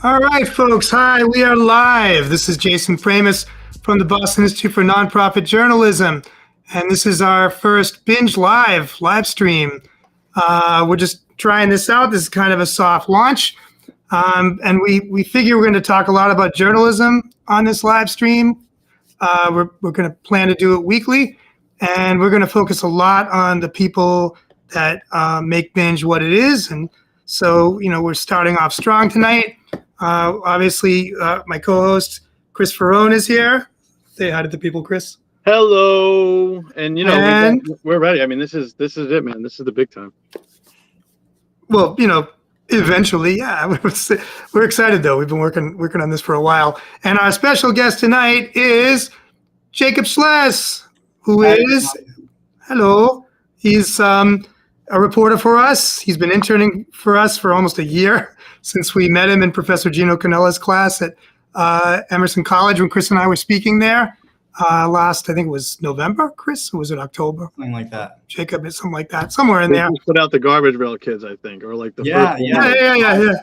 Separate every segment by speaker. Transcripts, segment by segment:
Speaker 1: All right, folks. Hi, we are live. This is Jason Pramas from the Boston Institute for Nonprofit Journalism. And this is our first Binge live stream. We're just trying this out. This is kind of a soft launch. And we figure we're going to talk a lot about journalism on this live stream. We're going to plan to do it weekly. And we're going to focus a lot on the people that make Binge what it is. And so, we're starting off strong tonight. Obviously, my co-host, Chris Faraone, is here. Say hi to the people, Chris.
Speaker 2: Hello. And, we're ready. I mean, this is it, man. This is the big time.
Speaker 1: Well, eventually, yeah. We're excited, though. We've been working on this for a while. And our special guest tonight is Jacob Schles, who is, hello, he's a reporter for us. He's been interning for us for almost a year since we met him in Professor Gino Canella's class at Emerson College when Chris and I were speaking there last, I think it was November, Chris, or was it October?
Speaker 3: Something like that.
Speaker 1: Jacob, it's something like that, somewhere in there.
Speaker 2: Put out the Garbage Rail Kids, I think, or like the first
Speaker 1: one.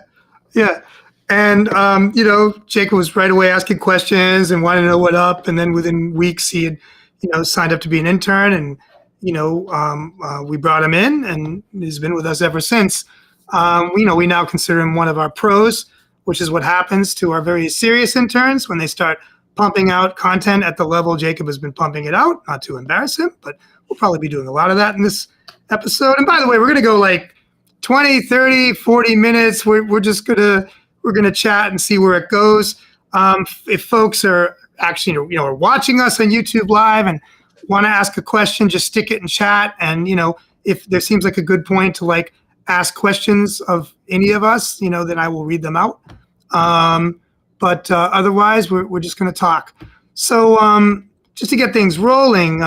Speaker 1: Yeah. And, Jacob was right away asking questions and wanted to know what up. And then within weeks, he had, signed up to be an intern. And, we brought him in and he's been with us ever since. We now consider him one of our pros, which is what happens to our very serious interns when they start pumping out content at the level Jacob has been pumping it out, not to embarrass him, but we'll probably be doing a lot of that in this episode. And by the way, we're going to go like 20, 30, 40 minutes. We're going to chat and see where it goes. If folks are actually, are watching us on YouTube Live and want to ask a question, just stick it in chat. And, if there seems like a good point to ask questions of any of us, then I will read them out. But otherwise, we're just going to talk. So just to get things rolling,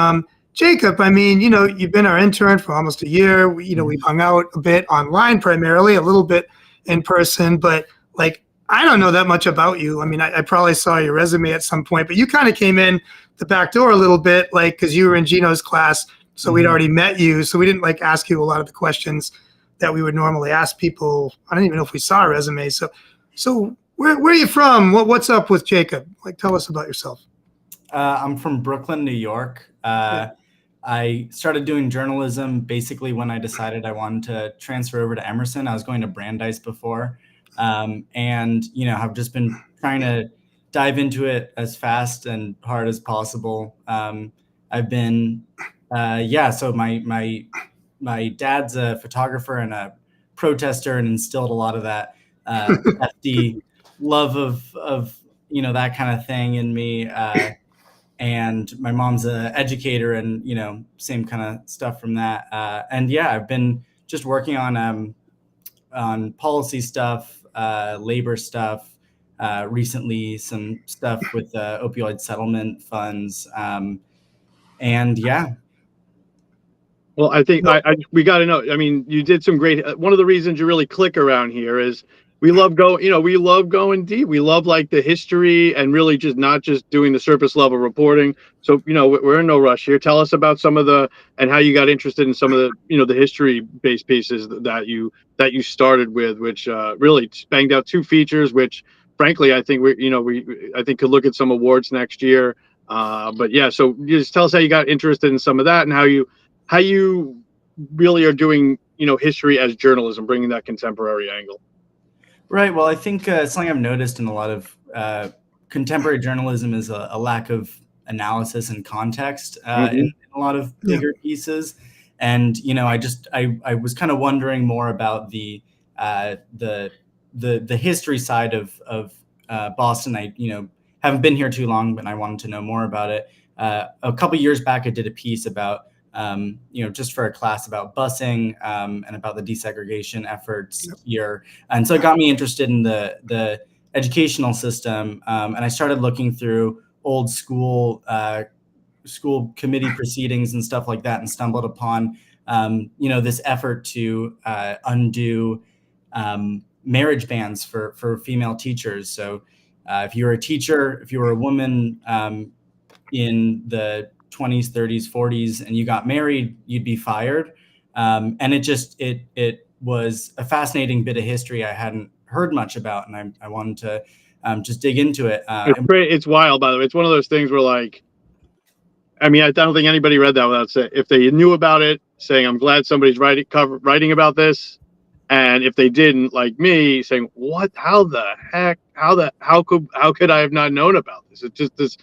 Speaker 1: Jacob, you've been our intern for almost a year. We've hung out a bit online primarily, a little bit in person, but I don't know that much about you. I probably saw your resume at some point, but you kind of came in the back door a little bit, because you were in Gino's class, so we'd already met you. So we didn't ask you a lot of the questions that we would normally ask people. I don't even know if we saw a resume. So where are you from? What's up with Jacob? Tell us about yourself.
Speaker 3: I'm from Brooklyn, New York. I started doing journalism basically when I decided I wanted to transfer over to Emerson. I was going to Brandeis before. And, I've just been trying to dive into it as fast and hard as possible. I've been, so my dad's a photographer and a protester and instilled a lot of that hefty love of that kind of thing in me. And my mom's an educator and, same kind of stuff from that. I've been just working on policy stuff, labor stuff, recently some stuff with opioid settlement funds.
Speaker 2: Well, I think we got to know. You did some great. One of the reasons you really click around here is we love going deep. We love the history and really just not just doing the surface level reporting. So, we're in no rush here. Tell us about some of and how you got interested in some of the, the history based pieces that you started with, which really banged out two features, which frankly, I think I think could look at some awards next year. So you just tell us how you got interested in some of that and how you really are doing, history as journalism, bringing that contemporary angle.
Speaker 3: Right. Well, I think something I've noticed in a lot of contemporary journalism is a lack of analysis and context in a lot of bigger pieces. And, I was kind of wondering more about the history side of Boston. I, haven't been here too long, but I wanted to know more about it. A couple years back, I did a piece about just for a class about busing and about the desegregation efforts here. And so it got me interested in the educational system. And I started looking through old school committee proceedings and stuff like that and stumbled upon, this effort to undo marriage bans for female teachers. So if you were a teacher, if you were a woman in the 20s, 30s, 40s, and you got married, you'd be fired. And it was a fascinating bit of history I hadn't heard much about, and I wanted to just dig into it.
Speaker 2: It's wild, by the way. It's one of those things where, like, I mean, I don't think anybody read that without saying, if they knew about it, saying, I'm glad somebody's writing about this. And if they didn't, like me, saying, what, how the heck, how could I have not known about this? It's just this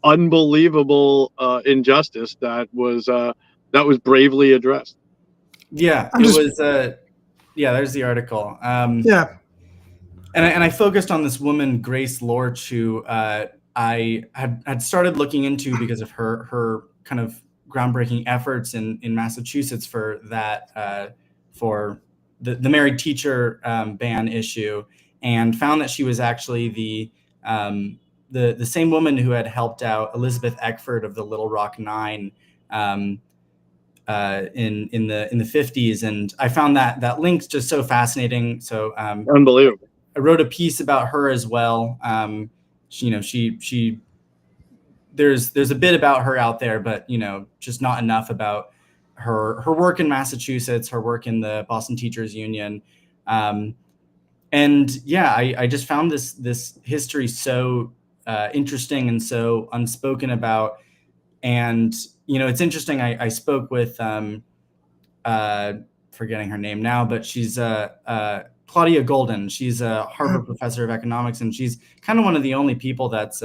Speaker 2: unbelievable injustice that was bravely addressed.
Speaker 3: Yeah, yeah, there's the article.
Speaker 1: Yeah.
Speaker 3: And I focused on this woman, Grace Lorch, who I had started looking into because of her kind of groundbreaking efforts in Massachusetts for that for the married teacher ban issue, and found that she was actually the same woman who had helped out Elizabeth Eckford of the Little Rock Nine in the 50s, and I found that link's just so fascinating. So
Speaker 2: Unbelievable.
Speaker 3: I wrote a piece about her as well. She there's a bit about her out there, but just not enough about her work in Massachusetts, her work in the Boston Teachers Union. And yeah, I just found this history so interesting and so unspoken about. And it's interesting. I spoke with forgetting her name now, but she's Claudia Golden. She's a Harvard professor of economics, and she's kind of one of the only people that's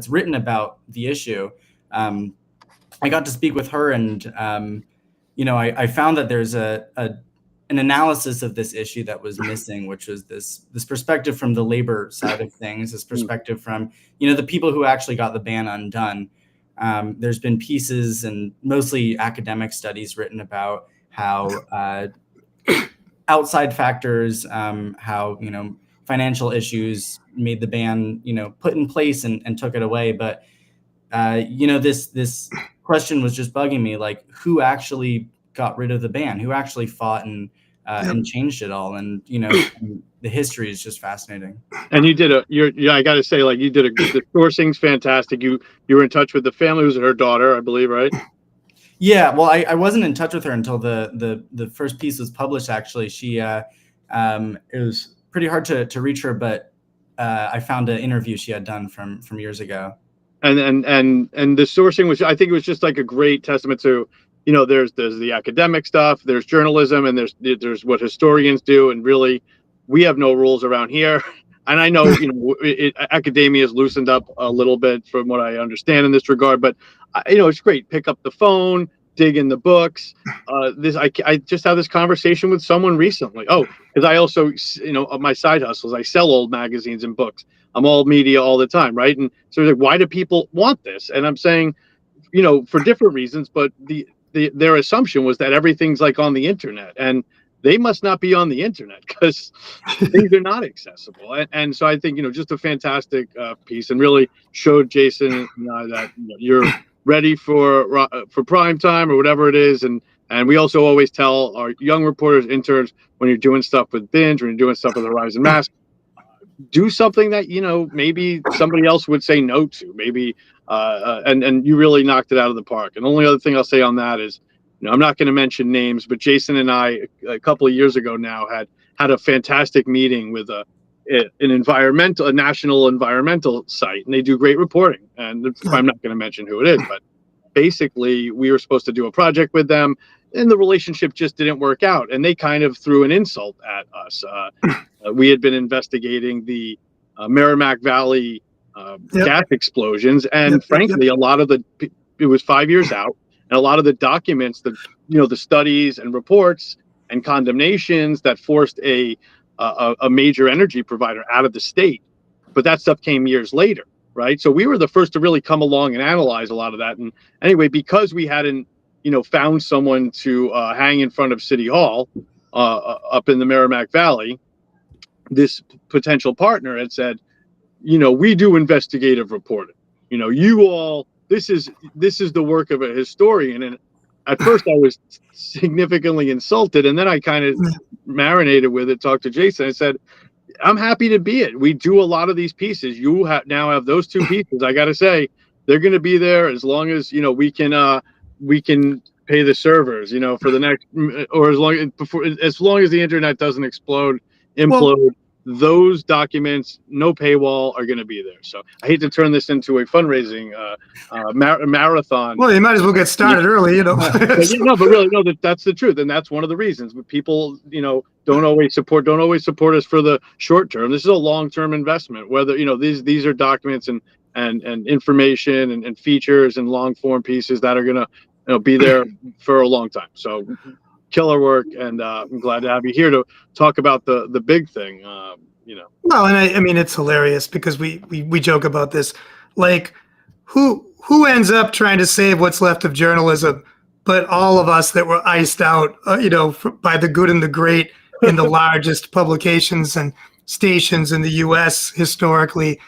Speaker 3: written about the issue. I got to speak with her, and I found that there's an analysis of this issue that was missing, which was this perspective from the labor side of things, this perspective from the people who actually got the ban undone. There's been pieces and mostly academic studies written about how outside factors, how financial issues made the ban put in place and took it away. But this question was just bugging me, like, who actually got rid of the ban? Who actually fought and changed it all? And the history is just fascinating.
Speaker 2: And you did I got to say, like, you did the sourcing's fantastic. You were in touch with the family. Was it her daughter, I believe, right?
Speaker 3: Yeah, well, I wasn't in touch with her until the first piece was published. Actually, she it was pretty hard to reach her, but I found an interview she had done from years ago.
Speaker 2: And the sourcing was, I think it was just like a great testament to, there's the academic stuff, there's journalism, and there's what historians do, and really, we have no rules around here. And I know academia has loosened up a little bit from what I understand in this regard, but it's great. Pick up the phone, dig in the books. I just had this conversation with someone recently. Oh, because I also, my side hustles, I sell old magazines and books. I'm all media all the time, right? And so like, why do people want this? And I'm saying, for different reasons, but their assumption was that everything's like on the internet, and they must not be on the internet because things are not accessible. And so I think, just a fantastic piece, and really showed Jason and I that you're ready for prime time or whatever it is. And we also always tell our young reporters, interns, when you're doing stuff with Binge, when you're doing stuff with Horizon Mask, do something that, maybe somebody else would say no to, maybe. And you really knocked it out of the park. And the only other thing I'll say on that is, I'm not going to mention names, but Jason and I, a couple of years ago now, had a fantastic meeting with a national environmental site, and they do great reporting. And I'm not going to mention who it is, but basically we were supposed to do a project with them, and the relationship just didn't work out. And they kind of threw an insult at us. We had been investigating the Merrimack Valley gas explosions, and frankly, a lot of it was 5 years out. And a lot of the documents, the studies and reports and condemnations that forced a major energy provider out of the state, but that stuff came years later, right? So we were the first to really come along and analyze a lot of that. And anyway, because we hadn't, found someone to hang in front of City Hall up in the Merrimack Valley, this potential partner had said, we do investigative reporting. You all. This is the work of a historian. And at first I was significantly insulted, and then I kind of marinated with it, talked to Jason. I said, I'm happy to be it. We do a lot of these pieces. You now have those two pieces. I got to say, they're going to be there as long as, we can pay the servers, for the next, or as long as the internet doesn't implode. those documents, no paywall, are going to be there. So I hate to turn this into a fundraising marathon.
Speaker 1: Well, you might as well get started early,
Speaker 2: But really, no, that's the truth, and that's one of the reasons. But people, don't always support us for the short term. This is a long-term investment. Whether these are documents and information and features and long-form pieces that are going to be there for a long time. So killer work, and I'm glad to have you here to talk about the big thing.
Speaker 1: Well, and I mean, it's hilarious because we joke about this, like who ends up trying to save what's left of journalism, but all of us that were iced out, by the good and the great in the largest publications and stations in the U.S. historically,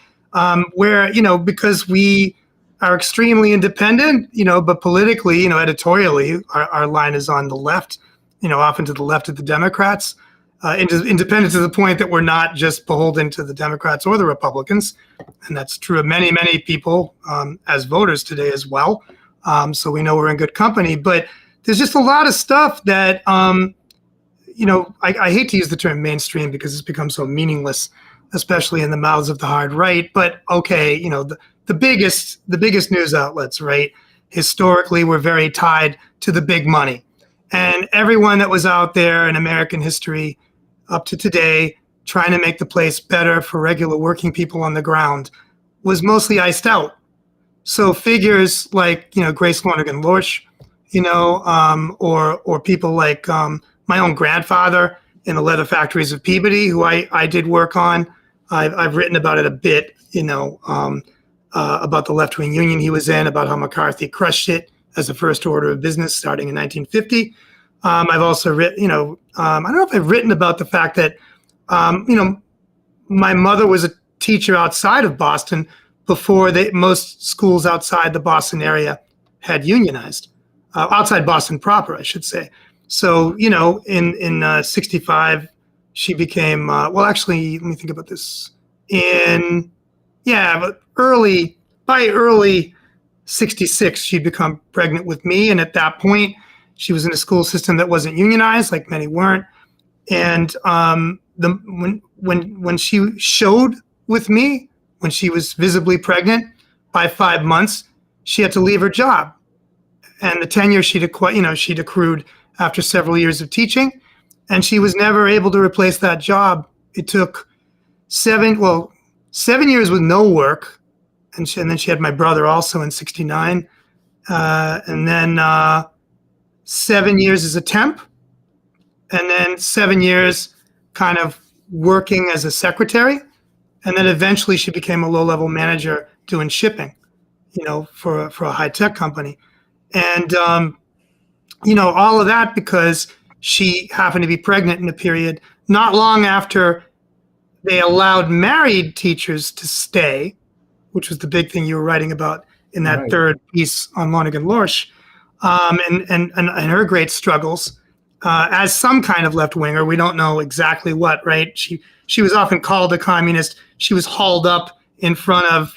Speaker 1: where because we are extremely independent, but politically, editorially, our line is on the left, often to the left of the Democrats. Independent to the point that we're not just beholden to the Democrats or the Republicans. And that's true of many, many people as voters today as well. So we know we're in good company. But there's just a lot of stuff that, I hate to use the term mainstream because it's become so meaningless, especially in the mouths of the hard right. But okay, the biggest news outlets, right? Historically, we're very tied to the big money. And everyone that was out there in American history up to today, trying to make the place better for regular working people on the ground, was mostly iced out. So figures like, Grace Lonergan Lorsch, or people like my own grandfather in the leather factories of Peabody, who I did work on. I've written about it a bit, about the left-wing union he was in, about how McCarthy crushed it as a first order of business starting in 1950. I've also written, I don't know if I've written about the fact that, my mother was a teacher outside of Boston before most schools outside the Boston area had unionized, outside Boston proper, I should say. So, in 65, she became, actually, let me think about this. By early 66, she'd become pregnant with me. And at that point, she was in a school system that wasn't unionized, like many weren't. And when she showed with me, when she was visibly pregnant, by 5 months, she had to leave her job. And the tenure she'd accrued after several years of teaching, and she was never able to replace that job. It took 7 years with no work, and then she had my brother also in 69, and then 7 years as a temp, and then 7 years kind of working as a secretary, and then eventually she became a low-level manager doing shipping, for a high-tech company. And, all of that because she happened to be pregnant in a period not long after they allowed married teachers to stay, which was the big thing you were writing about in that third piece on Lonergan Lorsch, and her great struggles as some kind of left-winger. We don't know exactly what, right? She was often called a communist. She was hauled up in front of,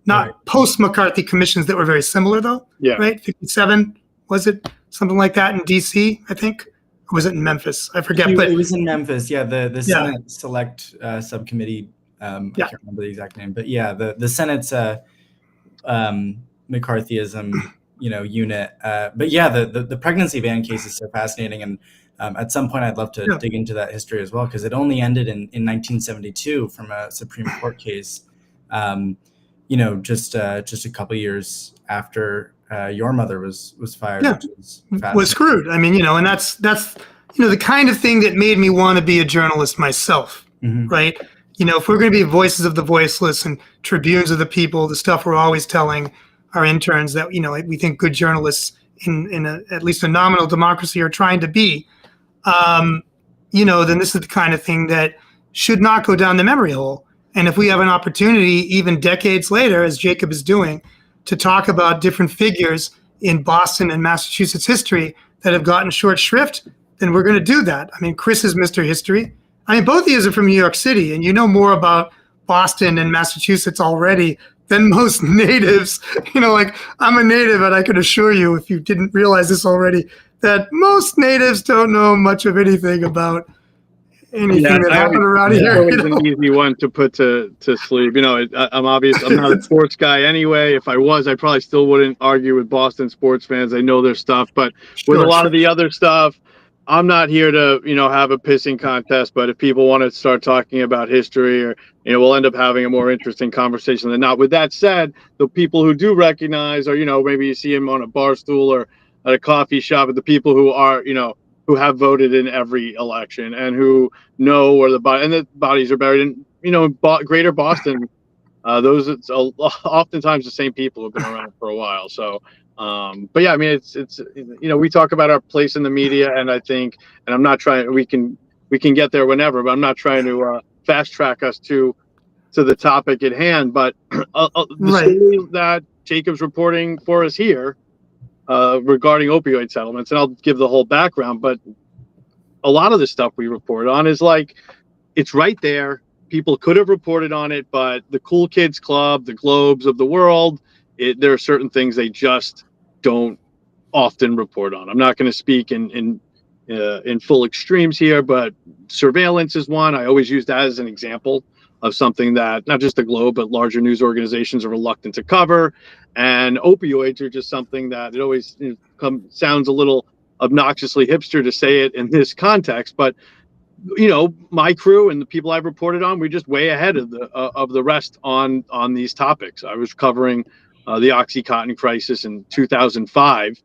Speaker 1: not post-McCarthy commissions that were very similar, though, right? 57, was it? Something like that in D.C., I think? Or was it in Memphis? I forget. But
Speaker 3: it was in Memphis, the Senate Select Subcommittee. I can't remember the exact name. But the Senate's McCarthyism, unit. But the pregnancy ban case is so fascinating. And at some point, I'd love to dig into that history as well, because it only ended in 1972 from a Supreme Court case. Just a couple of years after your mother was fired.
Speaker 1: Was screwed. I mean, and that's the kind of thing that made me want to be a journalist myself, right? If we're going to be voices of the voiceless and tribunes of the people, the stuff we're always telling our interns that we think good journalists in at least a nominal democracy are trying to be, then this is the kind of thing that should not go down the memory hole. And if we have an opportunity, even decades later, as Jacob is doing, to talk about different figures in Boston and Massachusetts history that have gotten short shrift, then we're going to do that. I mean, Chris is Mr. History. I mean, both of you are from New York City, and you know more about Boston and Massachusetts already than most natives. I'm a native, and I can assure you, if you didn't realize this already, that most natives don't know much of anything about anything that happened around
Speaker 2: it's
Speaker 1: here.
Speaker 2: always an easy one to put to sleep. I'm not a sports guy anyway. If I was, I probably still wouldn't argue with Boston sports fans. I know their stuff, but with a lot of the other stuff, I'm not here to, have a pissing contest. But if people want to start talking about history, or we'll end up having a more interesting conversation than not. With that said, the people who do recognize, or maybe you see him on a bar stool or at a coffee shop, but the people who are, who have voted in every election and who know where the bodies are buried in, greater Boston. Those it's oftentimes the same people who've been around for a while. So, but yeah, I mean, it's we talk about our place in the media, and I think, and I'm not trying. We can get there whenever, but I'm not trying to fast track us to the topic at hand. But the story that Jacob's reporting for us here regarding opioid settlements, and I'll give the whole background, but a lot of the stuff we report on is like, it's right there. People could have reported on it, but the cool kids club, the Globes of the world, there are certain things they just don't often report on. I'm not going to speak in full extremes here, but surveillance is one. I always use that as an example of something that not just the Globe, but larger news organizations are reluctant to cover. And opioids are just something that it always sounds a little obnoxiously hipster to say it in this context, but my crew and the people I've reported on, we're just way ahead of the rest on these topics. I was covering the OxyContin crisis in 2005,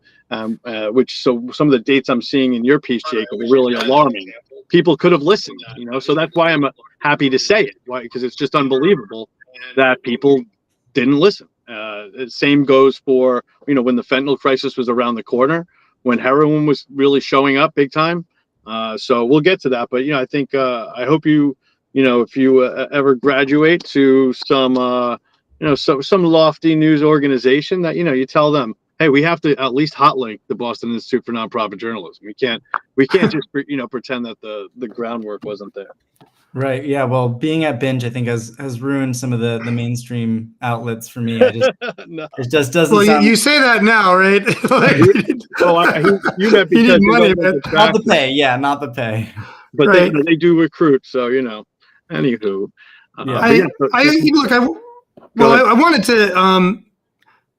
Speaker 2: which some of the dates I'm seeing in your piece, Jacob, are really alarming. People could have listened, so that's why I'm happy to say it, because it's just unbelievable that people didn't listen. Same goes for, when the fentanyl crisis was around the corner, when heroin was really showing up big time. So we'll get to that, but I think I hope if you ever graduate to some some lofty news organization, that you tell them, hey, we have to at least hot link the Boston Institute for Nonprofit Journalism. We can't just pretend that the groundwork wasn't there.
Speaker 3: Right. Yeah. Well, being at Binge, I think has ruined some of the mainstream outlets for me. It just doesn't.
Speaker 1: Well,
Speaker 3: sound...
Speaker 1: you say that now, right?
Speaker 2: You meant because
Speaker 1: need money, right?
Speaker 3: Not the pay. Yeah, not the pay.
Speaker 2: But they do recruit, so Anywho,
Speaker 1: I wanted to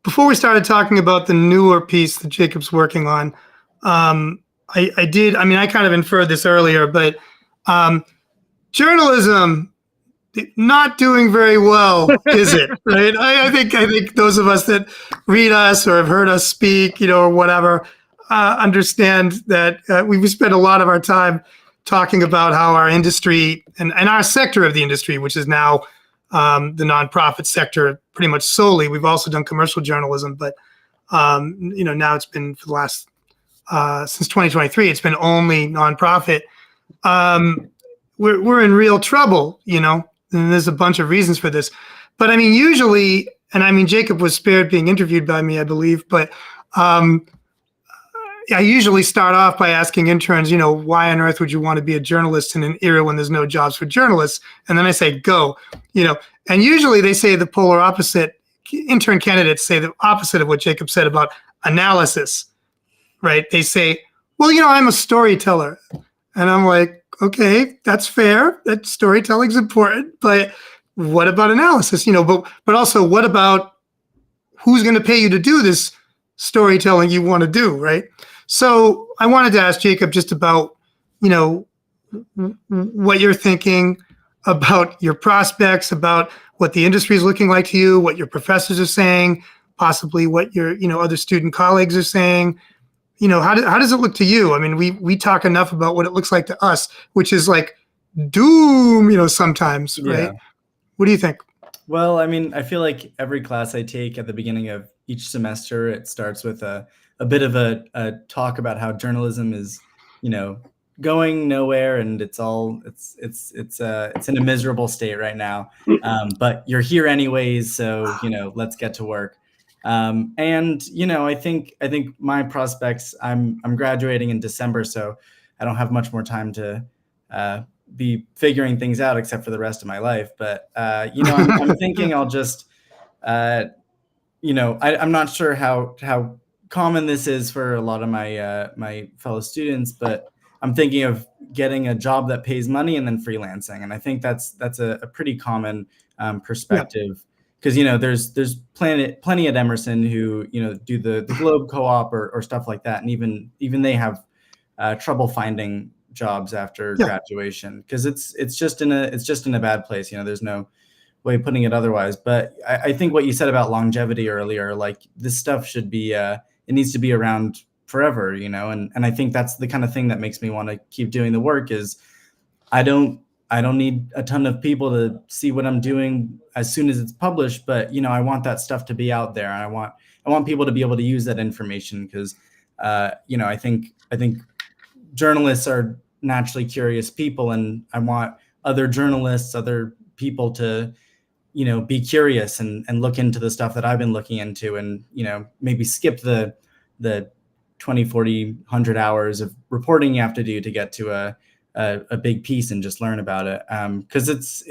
Speaker 1: before we started talking about the newer piece that Jacob's working on. I did. I mean, I kind of inferred this earlier, but journalism not doing very well, is it? Right? I think those of us that read us or have heard us speak, or whatever, understand that we've spent a lot of our time talking about how our industry and our sector of the industry, which is now the nonprofit sector, pretty much solely. We've also done commercial journalism, but now it's been for the last since 2023, it's been only nonprofit. We're in real trouble, and there's a bunch of reasons for this. But I mean, usually, and I mean, Jacob was spared being interviewed by me, I believe, but I usually start off by asking interns, why on earth would you want to be a journalist in an era when there's no jobs for journalists? And then I say, go, and usually they say the polar opposite. Intern candidates say the opposite of what Jacob said about analysis, right? They say, well, I'm a storyteller. And I'm like, okay, that's fair. That storytelling's important, but what about analysis? But also, what about who's going to pay you to do this storytelling you want to do, right? So I wanted to ask Jacob just about, what you're thinking about your prospects, about what the industry is looking like to you, what your professors are saying, possibly what your, other student colleagues are saying. How does it look to you? I mean, we talk enough about what it looks like to us, which is like doom, sometimes, right?
Speaker 3: Yeah.
Speaker 1: What do you think?
Speaker 3: Well, I mean, I feel like every class I take at the beginning of each semester, it starts with a bit of a talk about how journalism is, going nowhere, and it's in a miserable state right now. But you're here anyways, so let's get to work. And I think my prospects. I'm graduating in December, so I don't have much more time to be figuring things out except for the rest of my life. But I'm thinking I'll just I'm not sure how common this is for a lot of my my fellow students, but I'm thinking of getting a job that pays money and then freelancing. And I think that's a pretty common perspective, because there's plenty at Emerson who do the Globe Co-op or stuff like that, and even they have trouble finding jobs after graduation, because it's just in a bad place. There's no way of putting it otherwise. But I think what you said about longevity earlier, like this stuff should be it needs to be around forever, and I think that's the kind of thing that makes me want to keep doing the work. Is I don't need a ton of people to see what I'm doing as soon as it's published, but I want that stuff to be out there, and I want people to be able to use that information, because I think journalists are naturally curious people, and I want other journalists, other people to be curious and look into the stuff that I've been looking into, and maybe skip the 20, 40, 100 hours of reporting you have to do to get to a big piece and just learn about it. Because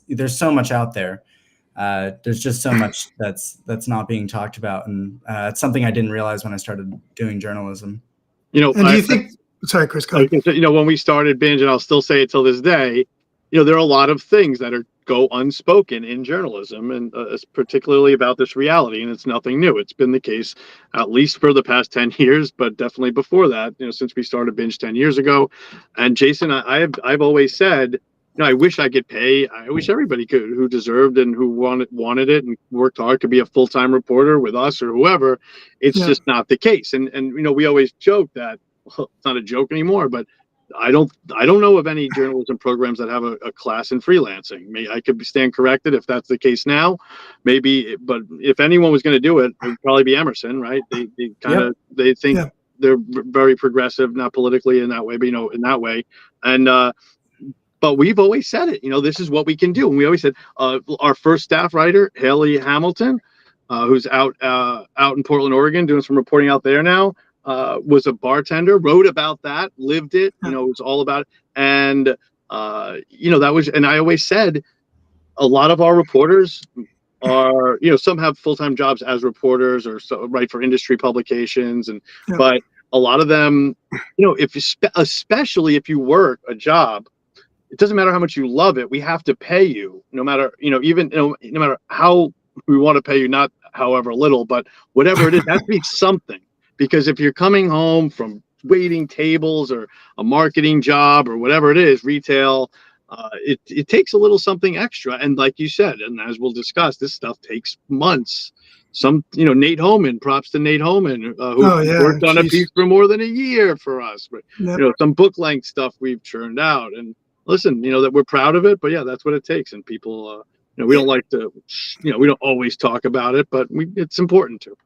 Speaker 3: there's so much out there. There's just so much that's not being talked about, and it's something I didn't realize when I started doing journalism.
Speaker 1: And do you think? Sorry, Chris. Go ahead.
Speaker 2: When we started Binge, and I'll still say it till this day, there are a lot of things that go unspoken in journalism, and particularly about this reality. And it's nothing new. It's been the case at least for the past 10 years, but definitely before that, since we started Binge 10 years ago. And Jason, I've always said, I wish I could pay. I wish everybody could, who deserved and who wanted it and worked hard, could be a full-time reporter with us or whoever. It's just not the case. And we always joke that, well, it's not a joke anymore, but I don't know of any journalism programs that have a class in freelancing. I could stand corrected if that's the case now, maybe. But if anyone was going to do it, it would probably be Emerson, right? They they think they're very progressive, not politically in that way, but in that way. And but we've always said it. This is what we can do. And we always said our first staff writer, Haley Hamilton, who's out in Portland, Oregon, doing some reporting out there now. Was a bartender, wrote about that, lived it, it was all about it. And, that was, and I always said, a lot of our reporters are, some have full-time jobs as reporters or write for industry publications. But a lot of them, especially if you work a job, it doesn't matter how much you love it. We have to pay you no matter, even, no matter how we want to pay you, not however little, but whatever it is, has to be something. Because if you're coming home from waiting tables or a marketing job or whatever it is, retail, it takes a little something extra. And like you said, and as we'll discuss, this stuff takes months. Nate Homan, props to Nate Homan, who worked on a piece for more than a year for us. But, some book length stuff we've churned out. And listen, that we're proud of it. But yeah, that's what it takes. And people, we don't like to, we don't always talk about it, but it's important to.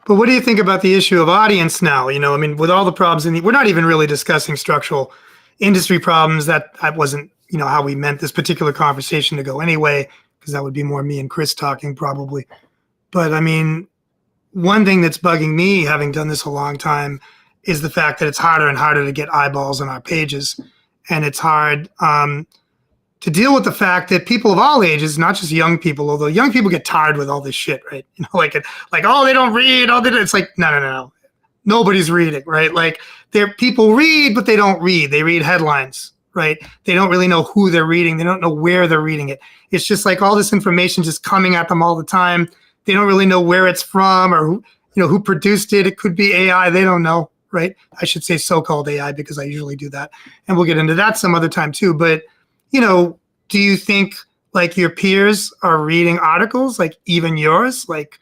Speaker 1: But what do you think about the issue of audience now? With all the problems we're not even really discussing structural industry problems. That wasn't, how we meant this particular conversation to go anyway, because that would be more me and Chris talking probably. But one thing that's bugging me, having done this a long time, is the fact that it's harder and harder to get eyeballs on our pages. And it's hard to deal with the fact that people of all ages, not just young people, although young people get tired with all this shit, right? They don't read, it's like, no. Nobody's reading, right? Like, people read, but they don't read. They read headlines, right? They don't really know who they're reading. They don't know where they're reading it. It's just like all this information just coming at them all the time. They don't really know where it's from or who produced it. It could be AI. They don't know, right? I should say so-called AI, because I usually do that. And we'll get into that some other time too. But do you think like your peers are reading articles, like even yours? Like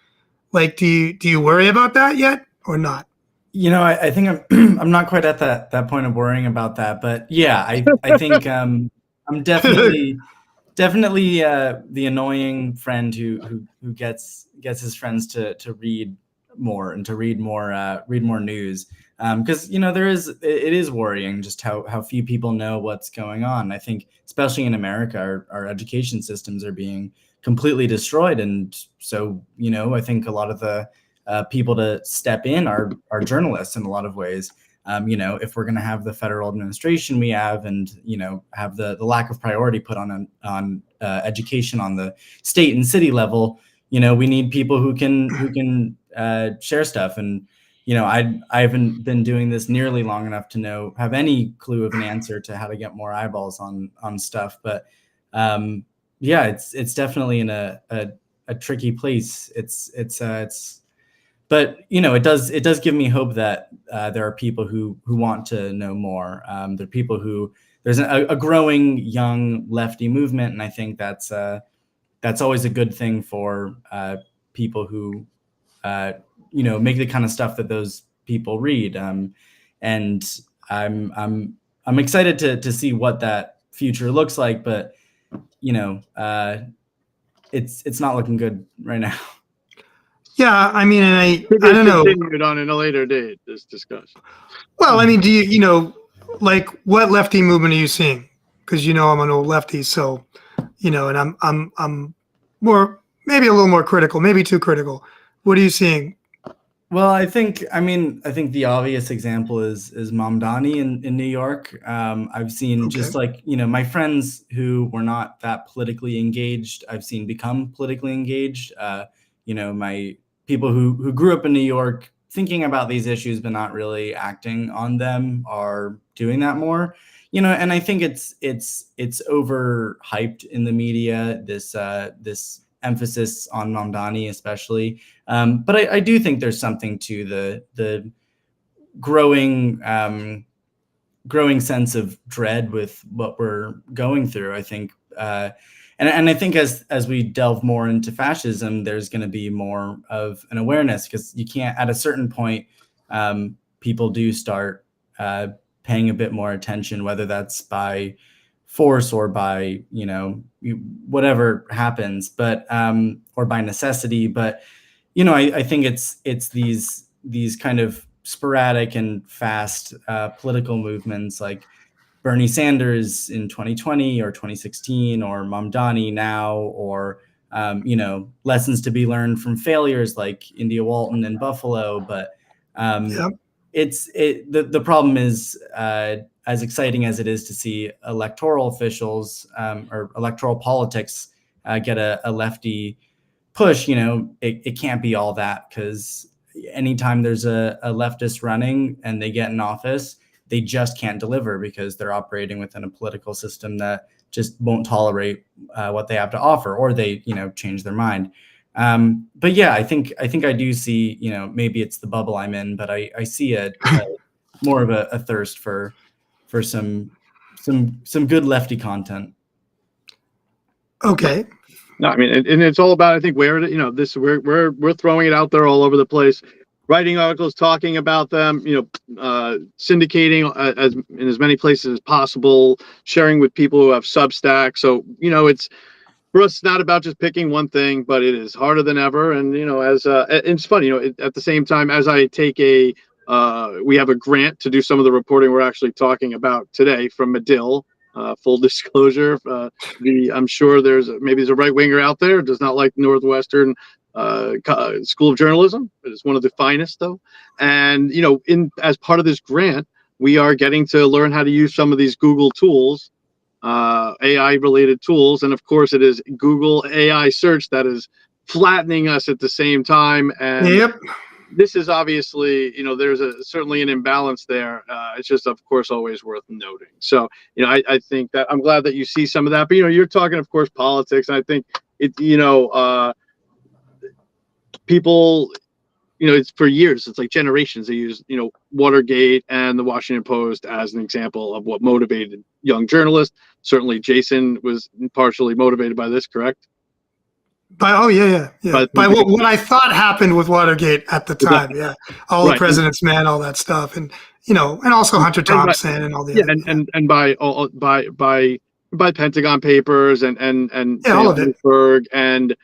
Speaker 1: do you worry about that yet or not?
Speaker 3: I think I'm not quite at that point of worrying about that, but yeah, I think I'm definitely the annoying friend who gets his friends to read more and to read more news. Because it is worrying just how few people know what's going on. I think especially in America, our education systems are being completely destroyed, and so I think a lot of the people to step in are journalists in a lot of ways. If we're going to have the federal administration we have, and have the lack of priority put on education on the state and city level, we need people who can share stuff. And I haven't been doing this nearly long enough to have any clue of an answer to how to get more eyeballs on stuff. But yeah, it's definitely in a tricky place. But it does give me hope that there are people who want to know more. There are people there's a growing young lefty movement, and I think that's always a good thing for people who make the kind of stuff that those people read. And I'm excited to see what that future looks like, but it's not looking good right now.
Speaker 1: Yeah, I mean, and I don't know.
Speaker 2: Continued on in a later date, this discussion.
Speaker 1: Well, I mean, do you like what lefty movement are you seeing? Because I'm an old lefty, so and I'm more, maybe a little more critical, maybe too critical. What are you seeing?
Speaker 3: Well, I think the obvious example is Mamdani in New York. I've seen just like, my friends who were not that politically engaged, I've seen become politically engaged. My people who grew up in New York thinking about these issues but not really acting on them are doing that more. And I think it's overhyped in the media, this emphasis on Mamdani especially. But I do think there's something to the growing sense of dread with what we're going through. I think, and I think as we delve more into fascism, there's going to be more of an awareness, because you can't, at a certain point, people do start paying a bit more attention, whether that's by force or by whatever happens, but or by necessity. But I think it's these kind of sporadic and fast political movements, like Bernie Sanders in 2020 or 2016, or Mamdani now, or lessons to be learned from failures like India Walton in Buffalo. But
Speaker 1: Yep.
Speaker 3: the problem is, as exciting as it is to see electoral officials or electoral politics get a lefty push, it can't be all that, because anytime there's a leftist running and they get in office, they just can't deliver, because they're operating within a political system that just won't tolerate what they have to offer, or they change their mind. But yeah, I think I do see, maybe it's the bubble I'm in, but I see a more of a thirst for some good lefty content.
Speaker 1: Okay.
Speaker 2: No, I mean, and it's all about, I think, where we're throwing it out there all over the place, writing articles, talking about them, syndicating in as many places as possible, sharing with people who have Substack. So it's, for us, it's not about just picking one thing, but it is harder than ever. And it's funny, at the same time, as I take we have a grant to do some of the reporting we're actually talking about today from Medill. Full disclosure, I'm sure there's a right winger out there who does not like Northwestern School of Journalism, but it's one of the finest, though. And as part of this grant, we are getting to learn how to use some of these Google tools, AI related tools, and of course it is Google AI search that is flattening us at the same time. And
Speaker 1: Yep.
Speaker 2: this is obviously, there's certainly an imbalance there. It's just, of course, always worth noting. So, I think that I'm glad that you see some of that. But, you're talking, of course, politics. And I think people, it's for years, it's like generations. They use, Watergate and the Washington Post as an example of what motivated young journalists. Certainly, Jason was partially motivated by this, correct?
Speaker 1: Yeah. By what I thought happened with Watergate at the time, yeah, all the President's Men, all that stuff, and and also Hunter Thompson and all the other,
Speaker 2: and by Pentagon Papers and
Speaker 1: all of it.
Speaker 2: And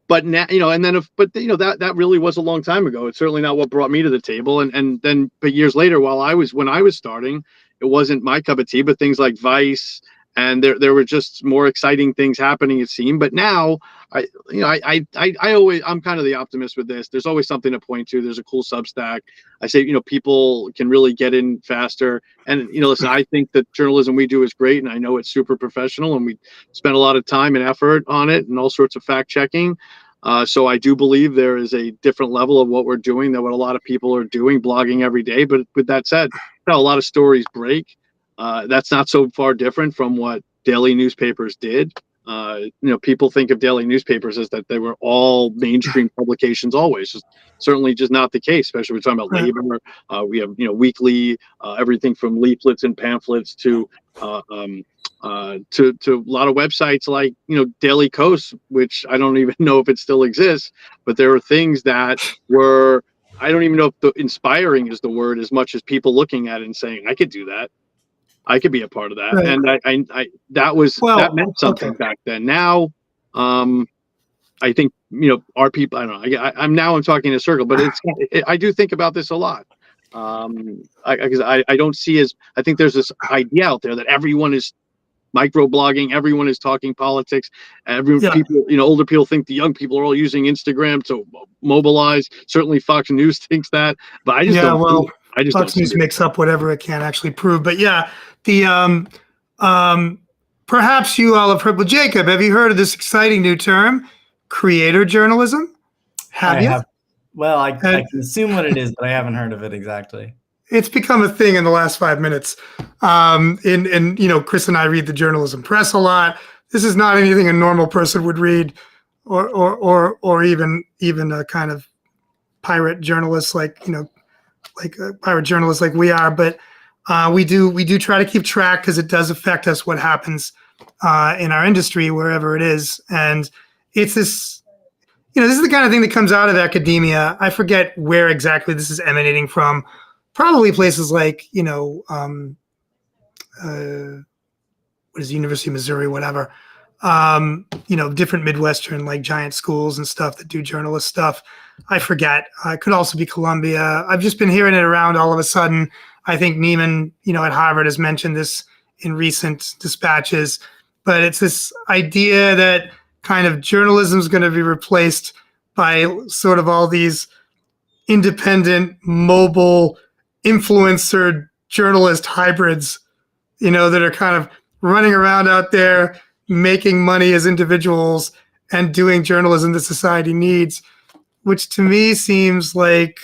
Speaker 2: but now that really was a long time ago. It's certainly not what brought me to the table. And then but years later, when I was starting, it wasn't my cup of tea. But things like Vice. And there were just more exciting things happening, it seemed. But now, I'm kind of the optimist with this. There's always something to point to. There's a cool Substack. I say, people can really get in faster. And, listen, I think that journalism we do is great. And I know it's super professional. And we spend a lot of time and effort on it and all sorts of fact checking. So I do believe there is a different level of what we're doing than what a lot of people are doing, blogging every day. But with that said, a lot of stories break. That's not so far different from what daily newspapers did. People think of daily newspapers as that they were all mainstream publications always. Certainly just not the case, especially when we're talking about labor. We have, weekly, everything from leaflets and pamphlets to a lot of websites like Daily Kos, which I don't even know if it still exists, but there are things that were, I don't even know if the inspiring is the word, as much as people looking at it and saying, I could do that, I could be a part of that.
Speaker 1: Right.
Speaker 2: And I that meant something back then. Now I think our people, I don't know, I'm talking in a circle, but I do think about this a lot. Because I don't see I think there's this idea out there that everyone is microblogging, everyone is talking politics. People, older people think the young people are all using Instagram to mobilize. Certainly Fox News thinks that, but I just don't.
Speaker 1: Well,
Speaker 2: I just
Speaker 1: Fox
Speaker 2: don't
Speaker 1: News makes up whatever it can actually prove. But yeah, the perhaps you all have heard. Well, Jacob, have you heard of this exciting new term, creator journalism? Have you?
Speaker 3: Well, I can assume what it is, but I haven't heard of it exactly.
Speaker 1: It's become a thing in the last 5 minutes. And Chris and I read the journalism press a lot. This is not anything a normal person would read, or even a kind of pirate journalist like a pirate journalist like we are. But we do try to keep track because it does affect us what happens in our industry wherever it is. And it's this. This is the kind of thing that comes out of academia. I forget where exactly this is emanating from. Probably places like, what is the University of Missouri, whatever. Different Midwestern, like giant schools and stuff that do journalist stuff. I forget. It could also be Columbia. I've just been hearing it around all of a sudden. I think Neiman, at Harvard has mentioned this in recent dispatches. But it's this idea that kind of journalism is going to be replaced by sort of all these independent, mobile, influencer journalist hybrids, that are kind of running around out there making money as individuals and doing journalism that society needs, which to me seems like,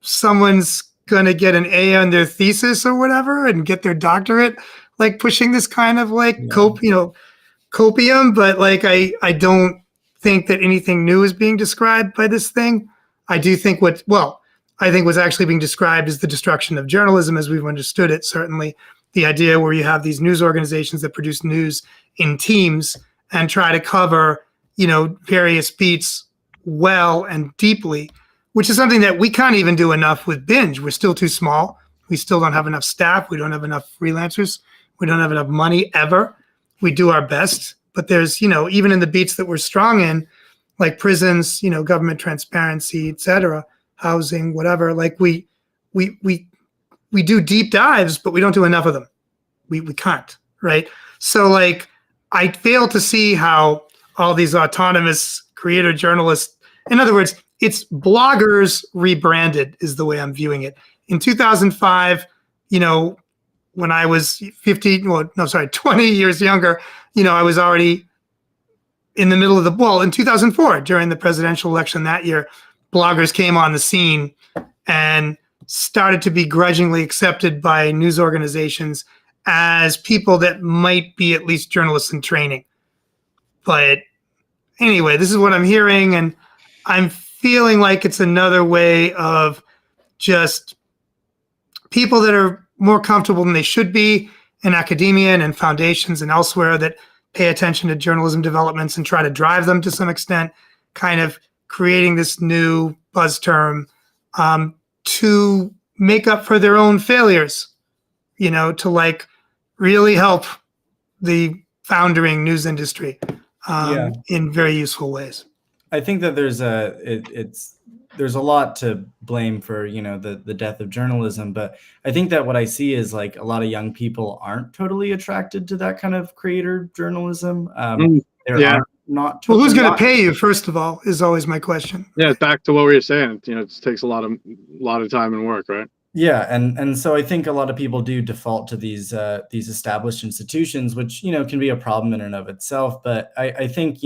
Speaker 1: someone's going to get an A on their thesis or whatever and get their doctorate, like pushing this kind of copium. But I don't think that anything new is being described by this thing. I do think I think what's actually being described is the destruction of journalism as we've understood it, certainly. The idea where you have these news organizations that produce news in teams and try to cover, various beats well and deeply, which is something that we can't even do enough with Binge. We're still too small. We still don't have enough staff. We don't have enough freelancers. We don't have enough money ever. We do our best. But there's, even in the beats that we're strong in, like prisons, government transparency, et cetera, housing, whatever, we do deep dives, but we don't do enough of them. We can't, right? So I fail to see how all these autonomous creator journalists, in other words, it's bloggers rebranded is the way I'm viewing it. In 2005, when I was 20 years younger, I was already in the middle of in 2004, during the presidential election that year, bloggers came on the scene and started to be grudgingly accepted by news organizations as people that might be at least journalists in training. But anyway, this is what I'm hearing, and I'm feeling like it's another way of just people that are more comfortable than they should be in academia and in foundations and elsewhere that pay attention to journalism developments and try to drive them to some extent, kind of creating this new buzz term to make up for their own failures, to really help the foundering news industry in very useful ways.
Speaker 3: I think that there's a lot to blame for, the death of journalism, but I think that what I see is a lot of young people aren't totally attracted to that kind of creator journalism. Not totally.
Speaker 1: Well, who's going to pay you, first of all, is always my question.
Speaker 2: Yeah, back to what we were saying. It takes a lot of time and work, right?
Speaker 3: Yeah, and so I think a lot of people do default to these established institutions, which can be a problem in and of itself. But I think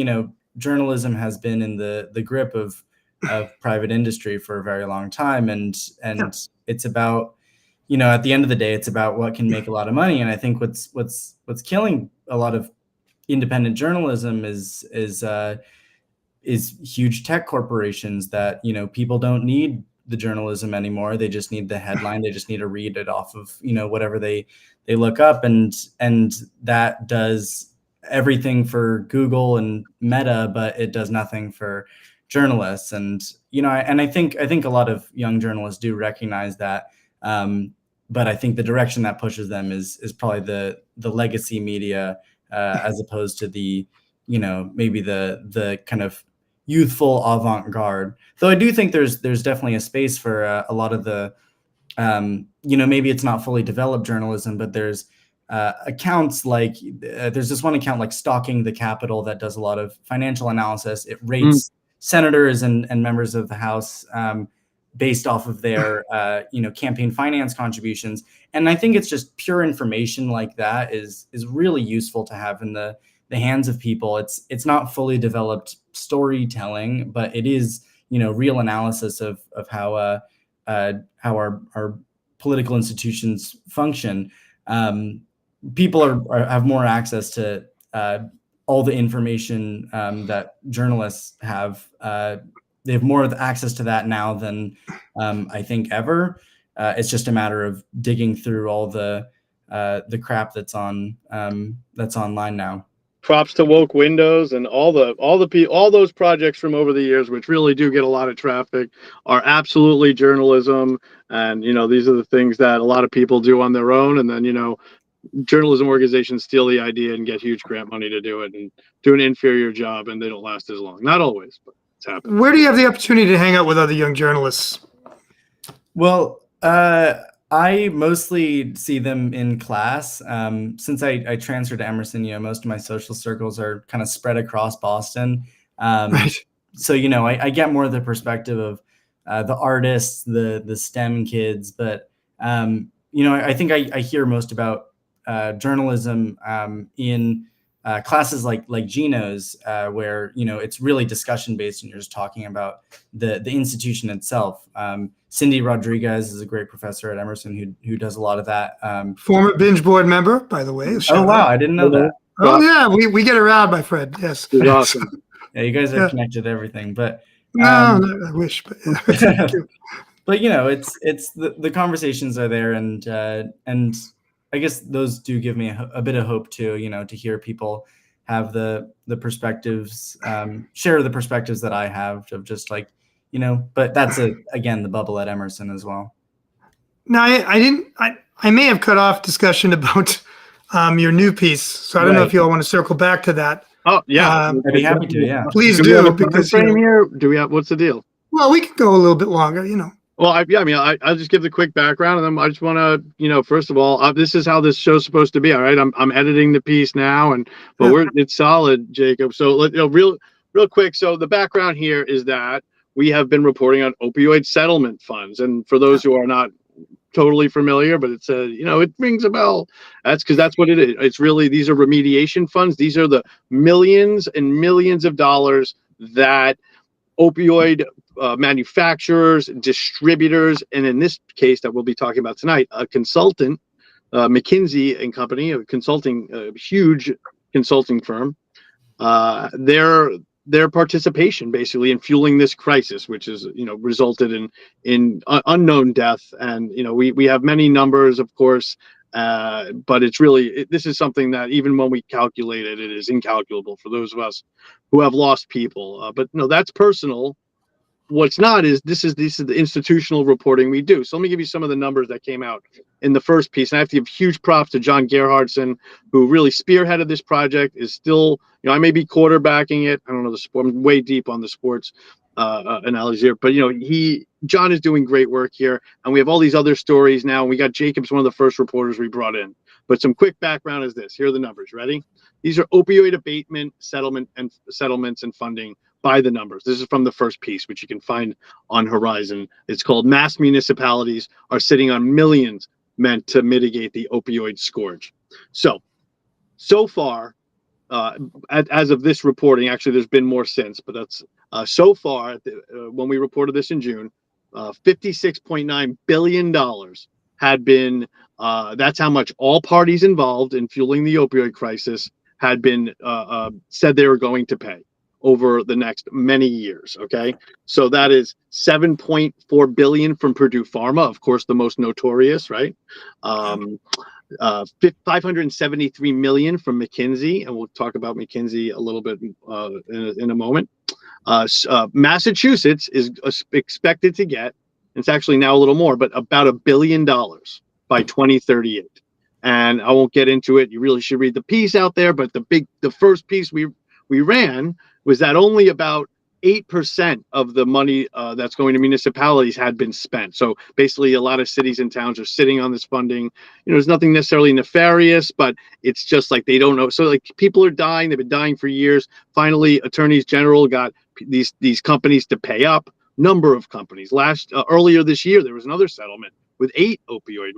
Speaker 3: journalism has been in the grip of private industry for a very long time, and it's about, at the end of the day, it's about what can make a lot of money. And I think what's killing a lot of independent journalism is huge tech corporations that, people don't need the journalism anymore. They just need the headline. They just need to read it off of, whatever they look up, and that does everything for Google and Meta, but it does nothing for journalists. And I think a lot of young journalists do recognize that. But I think the direction that pushes them is probably the legacy media, as opposed to the, maybe the kind of youthful avant-garde. Though I do think there's definitely a space for a lot of the, maybe it's not fully developed journalism, but there's accounts like there's this one account like Stalking the Capitol that does a lot of financial analysis. It rates senators and members of the House based off of their campaign finance contributions. And I think it's just pure information like that is really useful to have in the hands of people. It's not fully developed storytelling, but it is, real analysis of how our political institutions function. People have more access to all the information that journalists have. They have more access to that now than I think ever. It's just a matter of digging through all the crap that's online now.
Speaker 2: Props to Woke Windows and all those projects from over the years, which really do get a lot of traffic, are absolutely journalism. And these are the things that a lot of people do on their own, and then journalism organizations steal the idea and get huge grant money to do it and do an inferior job, and they don't last as long. Not always, but it's happened.
Speaker 1: Where do you have the opportunity to hang out with other young journalists?
Speaker 3: Well, I mostly see them in class. Since I transferred to Emerson, most of my social circles are kind of spread across Boston.
Speaker 1: Right.
Speaker 3: So, I get more of the perspective of the artists, the STEM kids. But, I think I hear most about journalism in classes like Gino's, where, it's really discussion based and you're just talking about the institution itself. Cindy Rodriguez is a great professor at Emerson who does a lot of that.
Speaker 1: Former binge board member, by the way.
Speaker 3: Oh, wow. I didn't know that.
Speaker 1: Oh, yeah. We get around, my friend. Yes.
Speaker 2: It's awesome.
Speaker 3: Yeah, you guys are connected to everything. But
Speaker 1: no, I wish. But,
Speaker 3: but it's the conversations are there, and I guess those do give me a bit of hope too, to hear people have the perspectives, share the perspectives that I have of just like, but that's again, the bubble at Emerson as well.
Speaker 1: No, I may have cut off discussion about your new piece. So I don't know if you all want to circle back to that.
Speaker 2: Oh, yeah.
Speaker 3: I'd be happy to, yeah.
Speaker 1: Please do,
Speaker 2: because here, what's the deal?
Speaker 1: Well, we can go a little bit longer,
Speaker 2: Well, I'll just give the quick background, and then I just want to, first of all, this is how this show's supposed to be. All right, I'm editing the piece now, but it's solid, Jacob. So real quick. So the background here is that we have been reporting on opioid settlement funds, and for those who are not totally familiar, but it's it rings a bell. That's what it is. It's really, these are remediation funds. These are the millions and millions of dollars that opioid manufacturers, distributors, and in this case that we'll be talking about tonight, a consultant, McKinsey and Company, a huge consulting firm, their participation basically in fueling this crisis, which is resulted in unknown death. And we have many numbers, of course, but it's really, this is something that even when we calculate it, it is incalculable for those of us who have lost people. But no, that's personal. What's not is this is the institutional reporting we do. So let me give you some of the numbers that came out in the first piece. And I have to give huge props to John Gerhardson, who really spearheaded this project, is still, I may be quarterbacking it. I don't know the sport. I'm way deep on the sports analogy here, but John is doing great work here. And we have all these other stories now. And we got Jacob's one of the first reporters we brought in. But some quick background is this. Here are the numbers. Ready? These are opioid abatement settlements and funding by the numbers. This is from the first piece, which you can find on Horizon. It's called Mass Municipalities Are Sitting on Millions Meant to Mitigate the Opioid Scourge. So far, as of this reporting, actually, there's been more since, but that's so far when we reported this in June, $56.9 billion had been. That's how much all parties involved in fueling the opioid crisis had been said they were going to pay over the next many years. Okay, so that is $7.4 billion from Purdue Pharma, of course, the most notorious, right? 573 million from McKinsey, and we'll talk about McKinsey a little bit in a moment. Massachusetts is expected to get, it's actually now a little more, but about $1 billion by 2038. And I won't get into it. You really should read the piece out there. But the first piece we ran was that only about 8% of the money that's going to municipalities had been spent. So basically, a lot of cities and towns are sitting on this funding. You know, there's nothing necessarily nefarious, but it's just like they don't know. So like people are dying; they've been dying for years. Finally, attorneys general got these companies to pay up. Number of companies. Earlier this year, there was another settlement with 8 opioid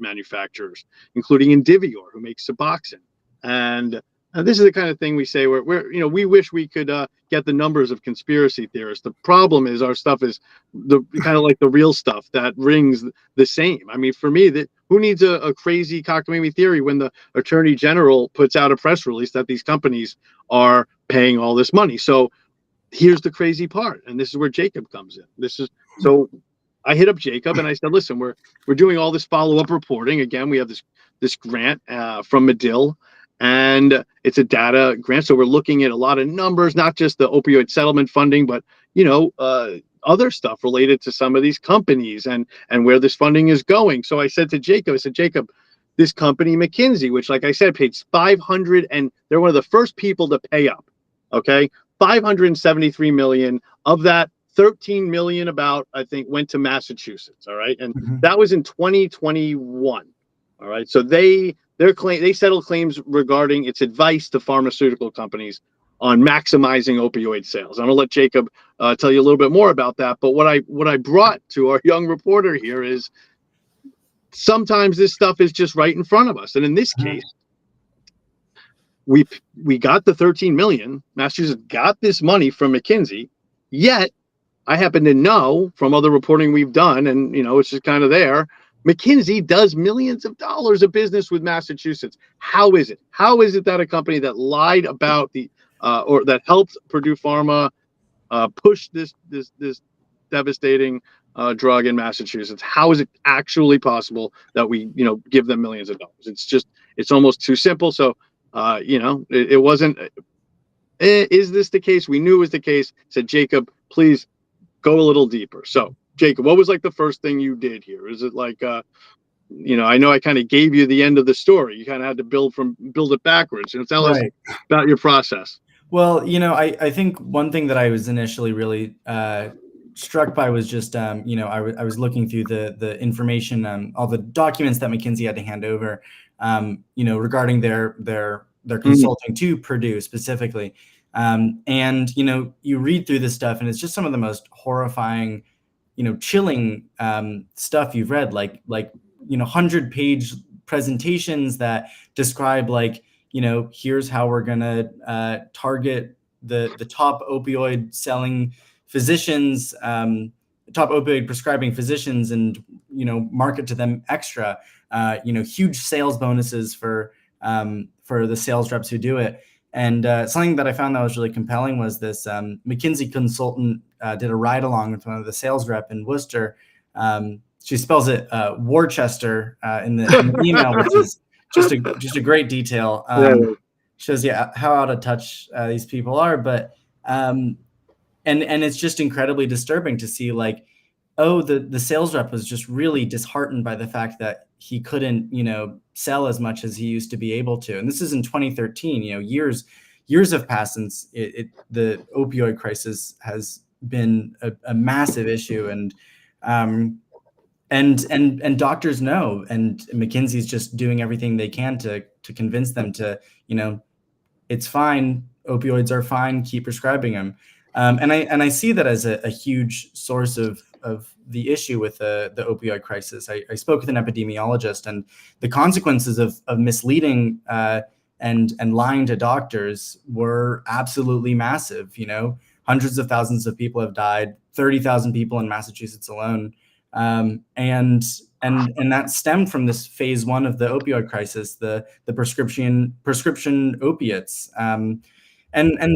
Speaker 2: manufacturers, including Indivior, who makes Suboxone. And this is the kind of thing we say where we wish we could get the numbers of conspiracy theorists. The problem is our stuff is the kind of like the real stuff that rings the same. I mean, for me, who needs a crazy cockamamie theory when the attorney general puts out a press release that these companies are paying all this money? So here's the crazy part, and this is where Jacob comes in. So I hit up Jacob and I said, listen, we're doing all this follow-up reporting. Again, we have this grant from Medill, and it's a data grant. So we're looking at a lot of numbers, not just the opioid settlement funding, but other stuff related to some of these companies and where this funding is going. So I said to Jacob, Jacob, this company McKinsey, which, like I said, paid 500, and they're one of the first people to pay up. Okay, 573 million of that. 13 million about, I think, went to Massachusetts. All right. And that was in 2021. All right. So they settled claims regarding its advice to pharmaceutical companies on maximizing opioid sales. I'm gonna let Jacob tell you a little bit more about that. But what I brought to our young reporter here is sometimes this stuff is just right in front of us. And in this case, we got the 13 million. Massachusetts got this money from McKinsey, yet I happen to know from other reporting we've done, and it's just kind of there. McKinsey does millions of dollars of business with Massachusetts. How is it? How is it that a company that lied about or that helped Purdue Pharma push this devastating drug in Massachusetts? How is it actually possible that we give them millions of dollars? It's almost too simple. So it wasn't. Is this the case? We knew it was the case. Said, Jacob, please go a little deeper. So, Jacob, what was like the first thing you did here? Is it like, I know I kind of gave you the end of the story. You kind of had to build it backwards. Tell us about your process.
Speaker 3: Well, I think one thing that I was initially really struck by was just, I was looking through the information, all the documents that McKinsey had to hand over, regarding their consulting to Purdue specifically. And you read through this stuff and it's just some of the most horrifying, chilling stuff you've read, like 100-page presentations that describe here's how we're gonna target the top opioid selling physicians, top opioid prescribing physicians, and market to them extra, huge sales bonuses for the sales reps who do it. And something that I found that was really compelling was this McKinsey consultant did a ride along with one of the sales rep in Worcester. She spells it Worcester in the email, which is just a great detail. Shows you how out of touch these people are. But and it's just incredibly disturbing to see the sales rep was just really disheartened by the fact that he couldn't, sell as much as he used to be able to. And this is in 2013. Years have passed since the opioid crisis has been a massive issue, and doctors know, and McKinsey's just doing everything they can to convince them to, it's fine, opioids are fine, keep prescribing them. And I see that as a huge source of the issue with the opioid crisis. I spoke with an epidemiologist, and the consequences of misleading and lying to doctors were absolutely massive. Hundreds of thousands of people have died, 30,000 people in Massachusetts alone. And that stemmed from this phase one of the opioid crisis, the prescription opiates. And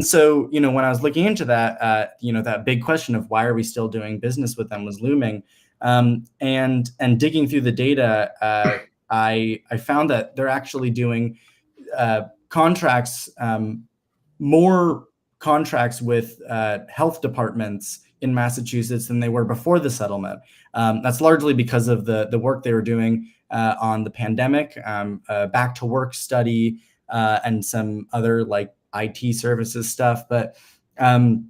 Speaker 3: so, when I was looking into that, that big question of why are we still doing business with them was looming. And digging through the data, I found that they're actually doing contracts, more contracts with health departments in Massachusetts than they were before the settlement. That's largely because of the work they were doing on the pandemic, back to work study, and some other like IT services stuff. But how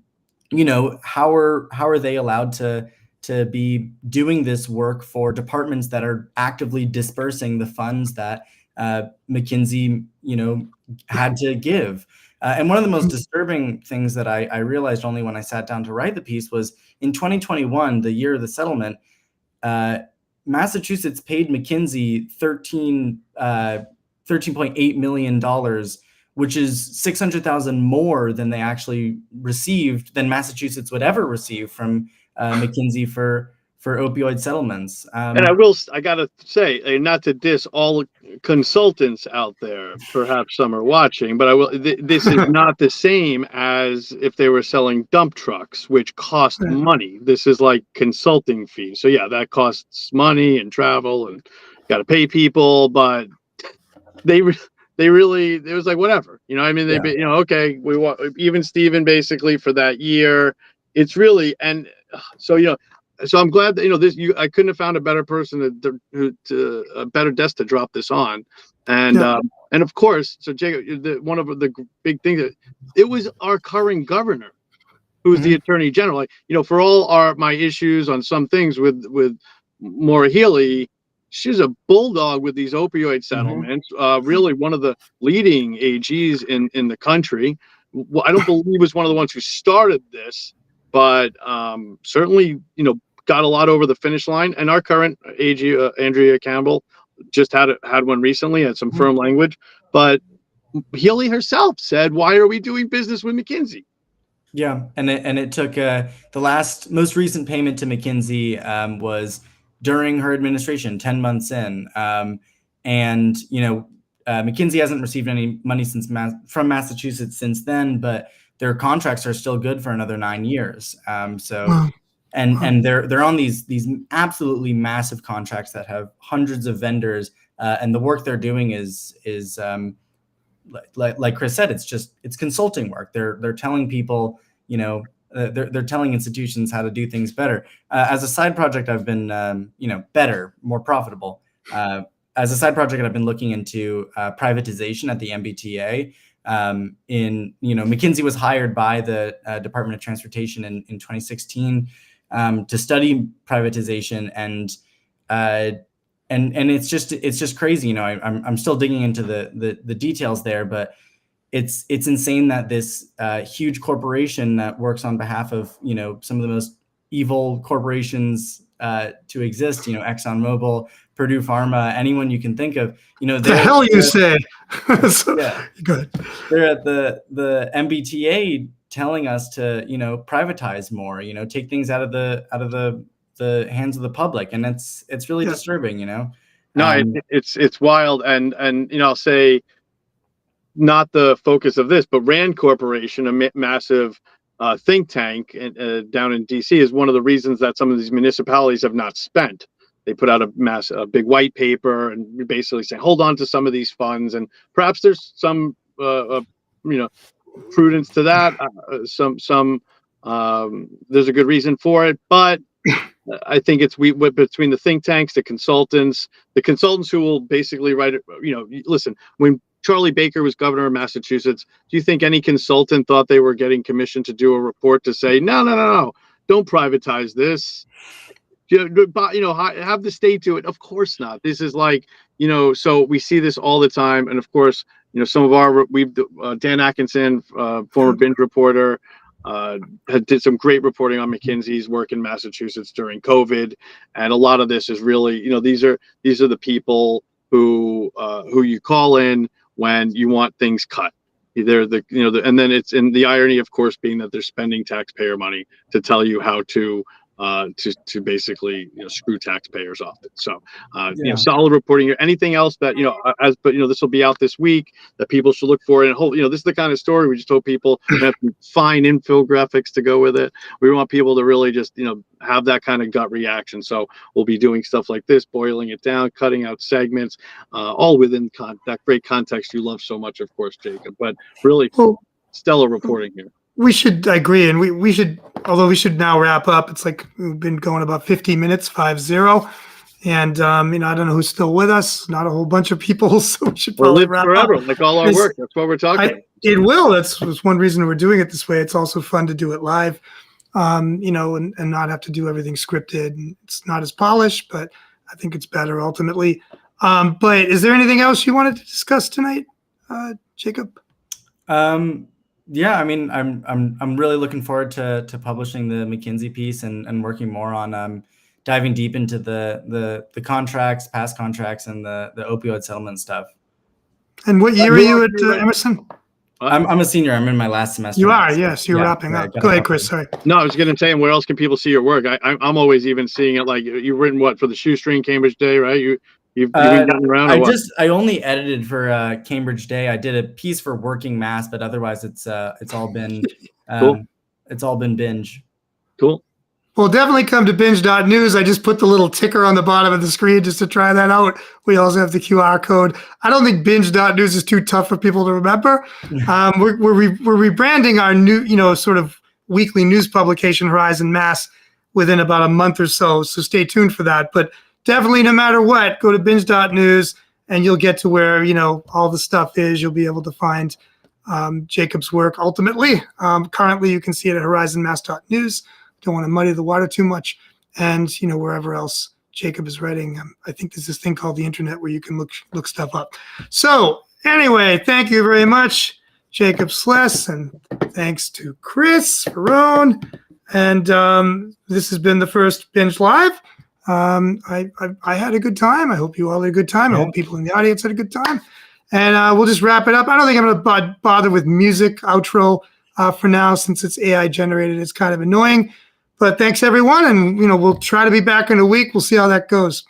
Speaker 3: are they allowed to be doing this work for departments that are actively dispersing the funds that McKinsey had to give? And one of the most disturbing things that I realized only when I sat down to write the piece was in 2021, the year of the settlement, Massachusetts paid McKinsey $13.8 million, which is $600,000 more than they actually received, than Massachusetts would ever receive from McKinsey for opioid settlements.
Speaker 2: And I gotta say, not to diss all consultants out there, perhaps some are watching, but this is not the same as if they were selling dump trucks, which cost money. This is like consulting fees. So yeah, that costs money and travel and got to pay people, but they really, it was like, whatever, okay, we want even Steven basically for that year. It's really, and so, so I'm glad that, I couldn't have found a better person to a better desk to drop this on. And, and of course, so Jacob, one of the big things that it was our current governor, who's the attorney general. Like, for all my issues on some things with Maura Healey, she's a bulldog with these opioid settlements. Really one of the leading AGs in the country. I don't believe was one of the ones who started this, but certainly, got a lot over the finish line. And our current AG, Andrea Campbell, just had one recently, had some firm language. But Healy herself said, "Why are we doing business with McKinsey?"
Speaker 3: Yeah, and it took the most recent payment to McKinsey was during her administration, 10 months in, and McKinsey hasn't received any money from Massachusetts since then, but their contracts are still good for another 9 years. And they're on these absolutely massive contracts that have hundreds of vendors, and the work they're doing is like Chris said, it's consulting work. They're telling people, they're telling institutions how to do things better. As a side project, I've been better, more profitable. As a side project, I've been looking into privatization at the MBTA. McKinsey was hired by the Department of Transportation in 2016 to study privatization, and it's just crazy. I'm still digging into the details there, but it's insane that this huge corporation that works on behalf of some of the most evil corporations to exist, ExxonMobil, Purdue Pharma, anyone you can think of,
Speaker 1: the hell you say. Good.
Speaker 3: They're at the MBTA telling us to privatize more, take things out of the hands of the public, and it's really disturbing. No,
Speaker 2: it's wild, and I'll say, not the focus of this, but Rand Corporation, a massive think tank down in DC, is one of the reasons that some of these municipalities have not spent. They put out a big white paper and basically say, hold on to some of these funds, and perhaps there's some prudence to that. There's a good reason for it, but I think it's between the think tanks, the consultants who will basically write it. Listen, when Charlie Baker was governor of Massachusetts, do you think any consultant thought they were getting commissioned to do a report to say, no, don't privatize this? Have the state do it? Of course not. This is like, so we see this all the time. And of course, some of Dan Atkinson, former binge reporter, did some great reporting on McKinsey's work in Massachusetts during COVID. And a lot of this is really, these are the people who you call in when you want things cut. Either and then it's in the irony, of course, being that they're spending taxpayer money to tell you how to basically screw taxpayers off it. So solid reporting here. Anything else that this will be out this week that people should look for, and this is the kind of story we just hope people have some fine infographics to go with it. We want people to really just have that kind of gut reaction. So we'll be doing stuff like this, boiling it down, cutting out segments, all within that great context you love so much, of course, Jacob. But really stellar reporting here.
Speaker 1: I agree, and we should, although we should now wrap up. It's like we've been going about 50 minutes, 50, and I don't know who's still with us. Not a whole bunch of people, so we should probably wrap
Speaker 2: forever,
Speaker 1: up.
Speaker 2: like all our work. That's what we're talking about.
Speaker 1: It will. That's one reason we're doing it this way. It's also fun to do it live, and not have to do everything scripted. And it's not as polished, but I think it's better ultimately. But is there anything else you wanted to discuss tonight, Jacob?
Speaker 3: Yeah, I mean, I'm really looking forward to publishing the McKinsey piece and working more on diving deep into the contracts, past contracts, and the opioid settlement stuff.
Speaker 1: And what year are you at Emerson?
Speaker 3: I'm a senior. I'm in my last semester.
Speaker 1: You are, yes. You're wrapping up. Go ahead, Chris. Sorry.
Speaker 2: No, I was going to say, where else can people see your work? I'm always even seeing it. Like you've written for the Shoestring Cambridge Day, right? You've been gotten around.
Speaker 3: I only edited for Cambridge Day. I did a piece for Working Mass, but otherwise it's all been
Speaker 2: cool.
Speaker 3: It's all been binge.
Speaker 2: Cool.
Speaker 1: Well, definitely come to binj.news. I just put the little ticker on the bottom of the screen just to try that out. We also have the QR code. I don't think binj.news is too tough for people to remember. We're rebranding our new, sort of weekly news publication, Horizon Mass, within about a month or so. So stay tuned for that. But definitely, no matter what, go to binj.news and you'll get to where, all the stuff is. You'll be able to find Jacob's work ultimately. Currently, you can see it at horizonmass.news. Don't want to muddy the water too much. And, wherever else Jacob is writing. I think there's this thing called the internet where you can look stuff up. So anyway, thank you very much, Jacob Schles, and thanks to Chris, Faraone. And this has been the first Binge Live. I had a good time. I hope you all had a good time. I hope people in the audience had a good time. And we'll just wrap it up. I don't think I'm going to bother with music outro for now, since it's AI generated. It's kind of annoying. But thanks, everyone. And, we'll try to be back in a week. We'll see how that goes.